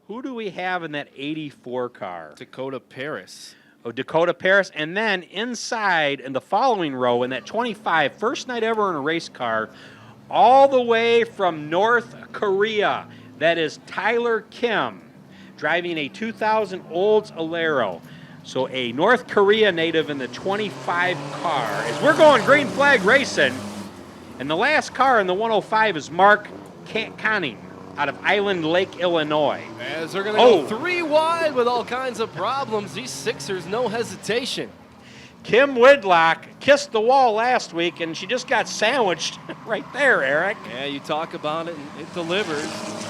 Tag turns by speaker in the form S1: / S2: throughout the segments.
S1: Who do we have in that 84 car?
S2: Dakota Paris.
S1: Oh, Dakota Paris. And then inside in the following row in that 25, first night ever in a race car, all the way from North Korea, that is Tyler Kim, driving a 2000 Olds Alero. So a North Korea native in the 25 car. As we're going green flag racing, and the last car in the 105 is Mark Conning out of Island Lake, Illinois.
S2: As they're going to go 3 wide with all kinds of problems. These Sixers, no hesitation.
S1: Kim Whitlock kissed the wall last week, and she just got sandwiched right there, Eric.
S2: Yeah, you talk about it, and it delivers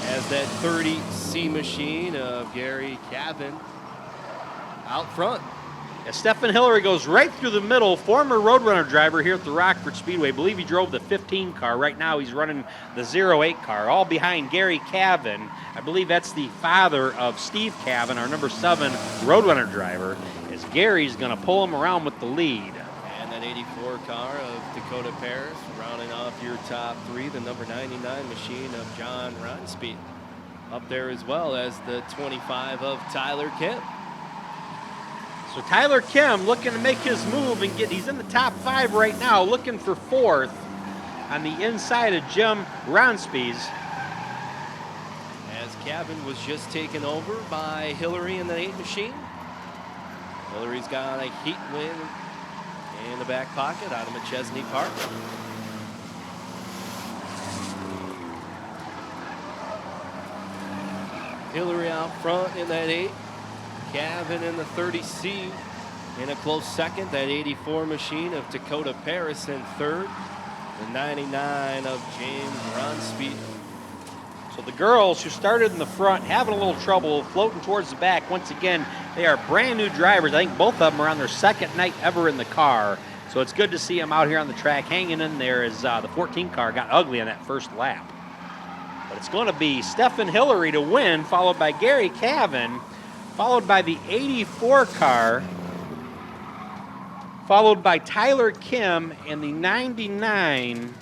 S2: as that 30C machine of Gary Cavan out front.
S1: Yeah, Stephen Hillary goes right through the middle, former Roadrunner driver here at the Rockford Speedway. I believe he drove the 15 car. Right now he's running the 08 car, all behind Gary Cavan. I believe that's the father of Steve Cavan, our number 7 Roadrunner driver, as Gary's going to pull him around with the lead.
S2: And that 84 car of Dakota Paris, rounding off your top 3, the number 99 machine of John Ronspeed. Up there as well as the 25 of Tyler Kim.
S1: So Tyler Kim looking to make his move and he's in the top 5 right now, looking for 4th on the inside of Jim Ronspeed.
S2: As Cavan was just taken over by Hillary in the 8 machine. Hillary's got a heat win in the back pocket out of McChesney Park. Hillary out front in that 8. Cavan in the 30C in a close second. That 84 machine of Dakota Paris in 3rd. The 99 of James Ronspeed.
S1: So the girls who started in the front having a little trouble floating towards the back. Once again, they are brand new drivers. I think both of them are on their 2nd night ever in the car. So it's good to see them out here on the track hanging in there as the 14 car got ugly on that first lap. But it's going to be Stephen Hillary to win, followed by Gary Cavan, followed by the 84 car, followed by Tyler Kim and the 99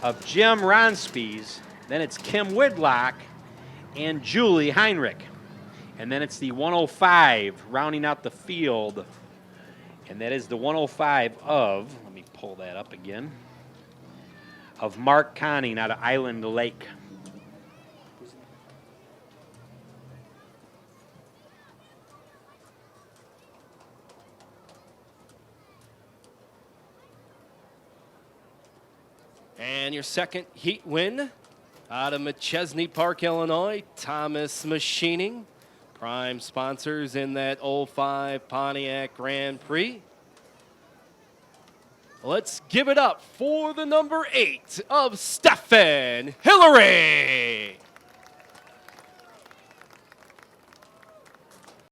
S1: of Jim Ronspeed. Then it's Kim Whitlock and Julie Heinrich. And then it's the 105 rounding out the field. And that is the 105 of, let me pull that up again, of Mark Conning out of Island Lake.
S2: And your second heat win out of McChesney Park, Illinois, Thomas Machining. Prime sponsors in that 05 Pontiac Grand Prix. Let's give it up for the number 8 of Stephen Hillary.